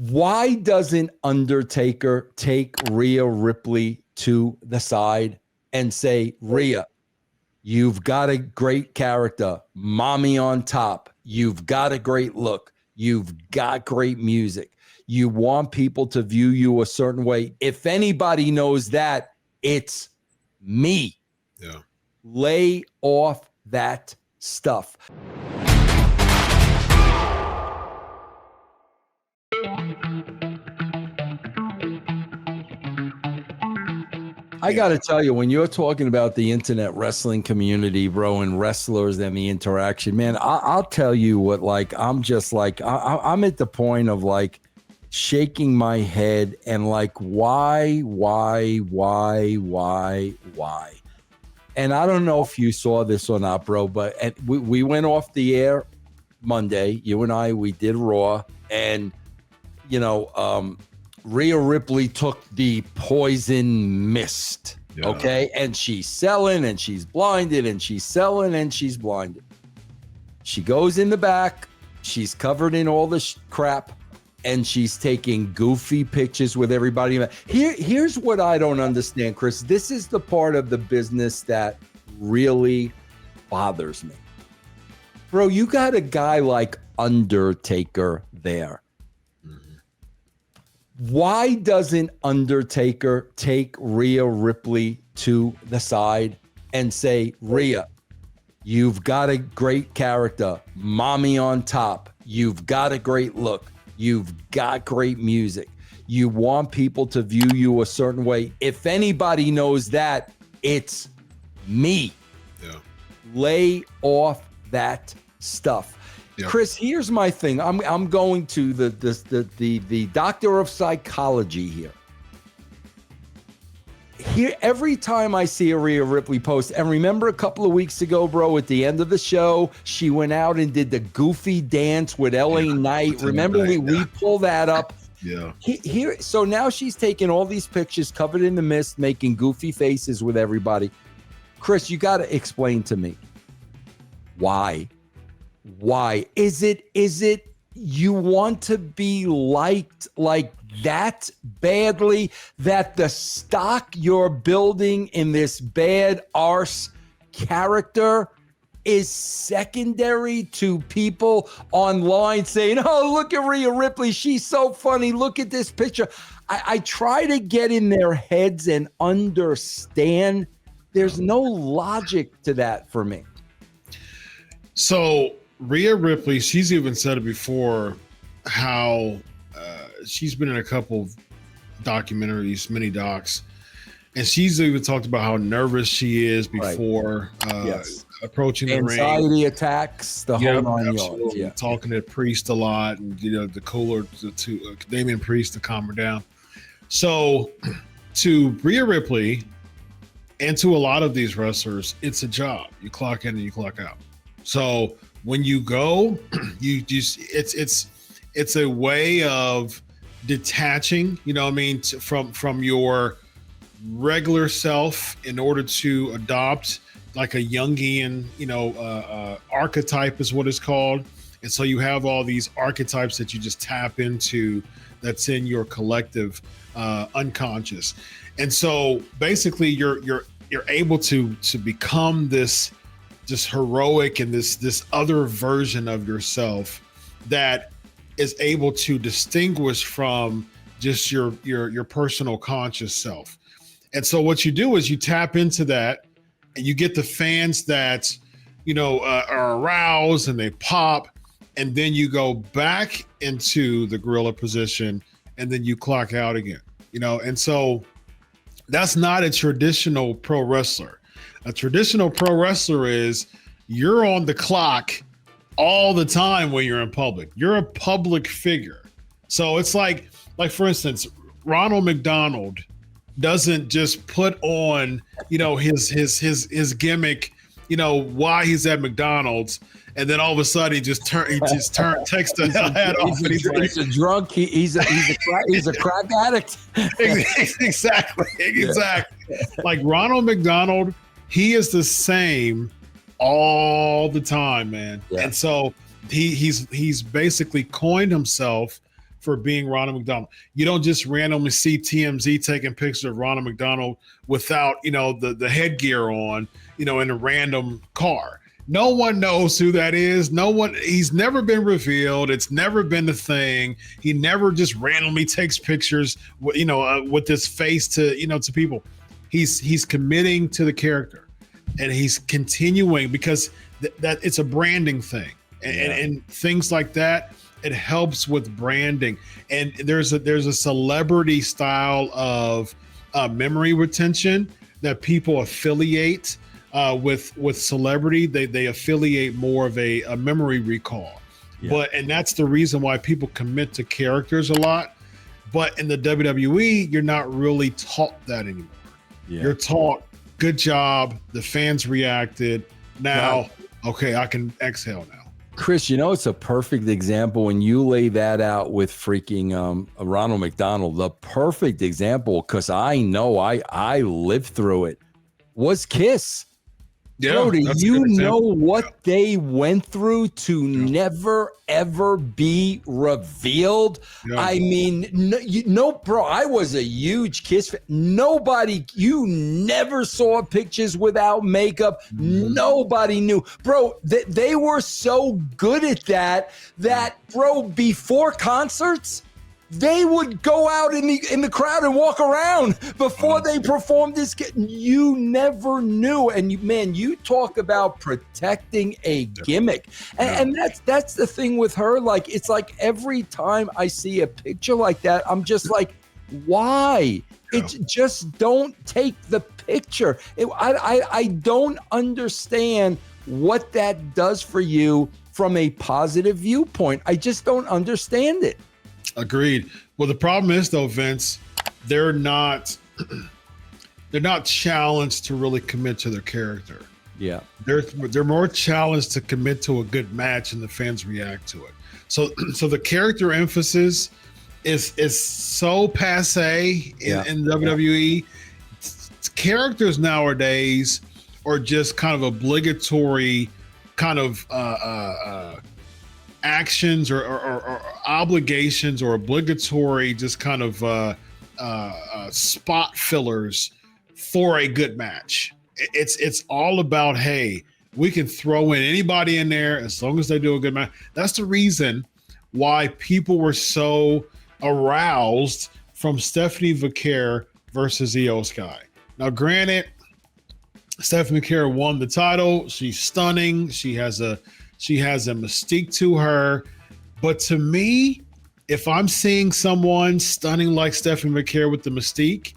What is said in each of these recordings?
Why doesn't Undertaker take Rhea Ripley to the side and say, Rhea, you've got a great character, mommy on top. You've got a great look. You've got great music. You want people to view you a certain way. If anybody knows that, it's me. Yeah. Lay off that stuff. I got to tell you, when you're talking about the internet wrestling community, bro, and wrestlers and the interaction, man, I'll tell you what, like, I'm just like, I'm at the point of like shaking my head and like, why? And I don't know if you saw this or not, bro, but we went off the air Monday, you and I, we did Raw, and, you know, Rhea Ripley took the poison mist, okay? And she's selling and she's blinded and she's selling and she's blinded. She goes in the back. She's covered in all the crap and she's taking goofy pictures with everybody. Here's what I don't understand, Chris. This is the part of the business that really bothers me. Bro, you got a guy like Undertaker there. Why doesn't Undertaker take Rhea Ripley to the side and say, Rhea, you've got a great character, mommy on top. You've got a great look. You've got great music. You want people to view you a certain way. If anybody knows that, it's me. Yeah. Lay off that stuff. Yep. Chris, here's my thing. I'm going to the doctor of psychology here. Here, every time I see a Rhea Ripley post, and remember a couple of weeks ago, bro, at the end of the show, she went out and did the goofy dance with LA Knight. Remember, we pulled that up. Yeah. Here, so now she's taking all these pictures covered in the mist, making goofy faces with everybody. Chris, you got to explain to me why. Why is it you want to be liked like that badly that the stock you're building in this bad arse character is secondary to people online saying, oh, look at Rhea Ripley, she's so funny, look at this picture. I try to get in their heads and understand. There's no logic to that for me. So Rhea Ripley, she's even said it before, how she's been in a couple of documentaries, mini docs, and she's even talked about how nervous she is before approaching the ring. Anxiety attacks, the whole 9 yards. Yeah. Talking to Priest a lot, and the cooler to Damian Priest to calm her down. So to Rhea Ripley and to a lot of these wrestlers, it's a job. You clock in and you clock out. So when you go, you just it's a way of detaching, from your regular self in order to adopt like a Jungian, archetype is what it's called. And so you have all these archetypes that you just tap into that's in your collective unconscious. And so basically you're able to become this heroic and this other version of yourself that is able to distinguish from just your personal conscious self. And so what you do is you tap into that and you get the fans that, are aroused and they pop, and then you go back into the gorilla position and then you clock out again, and so that's not a traditional pro wrestler. A traditional pro wrestler is you're on the clock all the time when you're in public. You're a public figure. So it's like for instance, Ronald McDonald doesn't just put on, his gimmick, why he's at McDonald's, and then all of a sudden he just takes the hat off. He's a drunk. He's a crack addict. Exactly. Like Ronald McDonald, he is the same all the time, man. Yeah. And so he's basically coined himself for being Ronald McDonald. You don't just randomly see TMZ taking pictures of Ronald McDonald without, the headgear on, in a random car. No one knows who that is. He's never been revealed. It's never been the thing. He never just randomly takes pictures, with his face to people. He's committing to the character, and he's continuing because that it's a branding thing, and things like that. It helps with branding, and there's a celebrity style of memory retention that people affiliate with celebrity. They affiliate more of a memory recall, and that's the reason why people commit to characters a lot. But in the WWE, you're not really taught that anymore. You're taught, good job, the fans reacted. Now, okay, I can exhale now. Chris, it's a perfect example when you lay that out with freaking Ronald McDonald. The perfect example, because I know I lived through it, was Kiss. Yeah, Bro, do you know what they went through to never, ever be revealed? Yeah. I mean, bro, I was a huge Kiss fan. You never saw pictures without makeup. Nobody knew. Bro, they were so good at that, bro, before concerts, they would go out in the crowd and walk around before they performed this. You never knew. And you talk about protecting a gimmick. And that's the thing with her. Like, it's like every time I see a picture like that, I'm just like, why? It's just don't take the picture. I don't understand what that does for you from a positive viewpoint. I just don't understand it. Agreed. Well, the problem is, though, Vince, they're not challenged to really commit to their character. Yeah, they're more challenged to commit to a good match, and the fans react to it. So the character emphasis is so passe in WWE. Characters nowadays are just kind of obligatory, kind of actions or obligations or obligatory just kind of spot fillers for a good match. It's all about, hey, we can throw in anybody in there as long as they do a good match. That's the reason why people were so aroused from Stephanie Vaquer versus Io Sky. Now, granted, Stephanie Vaquer won the title. She's stunning. She has a mystique to her. But to me, if I'm seeing someone stunning like Stephanie Vaquer with the mystique,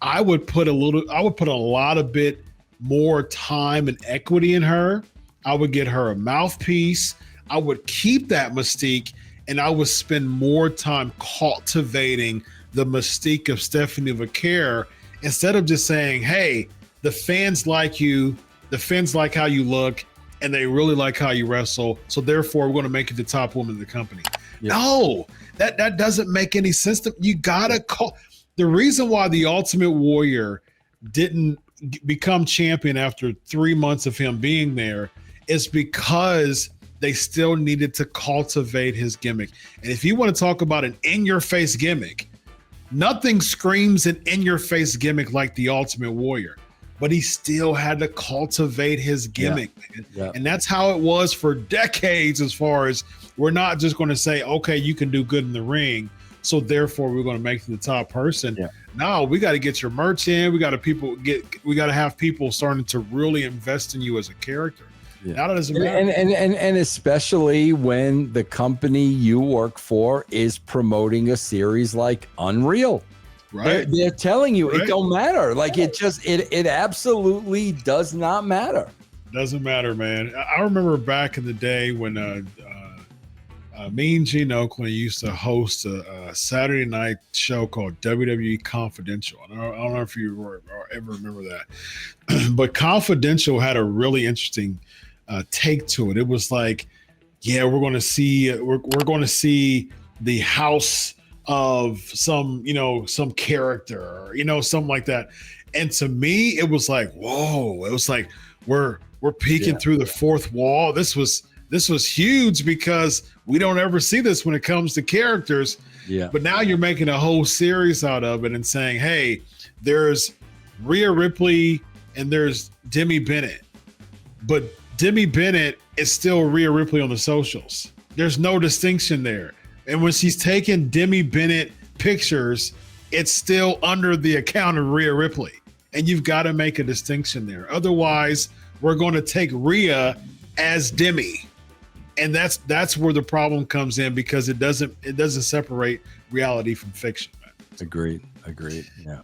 I would put a lot of bit more time and equity in her. I would get her a mouthpiece. I would keep that mystique, and I would spend more time cultivating the mystique of Stephanie Vaquer instead of just saying, hey, the fans like you, the fans like how you look, and they really like how you wrestle, so therefore we're going to make you the top woman in the company. Yeah. No, that doesn't make any sense. You gotta call. The reason why the Ultimate Warrior didn't become champion after 3 months of him being there is because they still needed to cultivate his gimmick. And if you want to talk about an in-your-face gimmick, nothing screams an in-your-face gimmick like the Ultimate Warrior. But he still had to cultivate his gimmick. Yeah. And that's how it was for decades, as far as we're not just going to say, okay, you can do good in the ring, so therefore we're going to make you the top person. Yeah. No, we got to get your merch in. We got to have people starting to really invest in you as a character. Yeah. Now that doesn't matter. And especially when the company you work for is promoting a series like Unreal. Right. They're telling you it don't matter. Like it absolutely does not matter. Doesn't matter, man. I remember back in the day when me and Gene Oakland used to host a Saturday night show called WWE Confidential. I don't know if you ever remember that, but Confidential had a really interesting take to it. It was like, yeah, we're going to see the house of some character, something like that. And to me, it was like, whoa, it was like, we're peeking through the fourth wall. This was huge because we don't ever see this when it comes to characters. Yeah. But now you're making a whole series out of it and saying, hey, there's Rhea Ripley and there's Demi Bennett. But Demi Bennett is still Rhea Ripley on the socials. There's no distinction there. And when she's taking Demi Bennett pictures, it's still under the account of Rhea Ripley. And you've got to make a distinction there. Otherwise, we're going to take Rhea as Demi. And that's where the problem comes in, because it doesn't separate reality from fiction. Agreed. Yeah.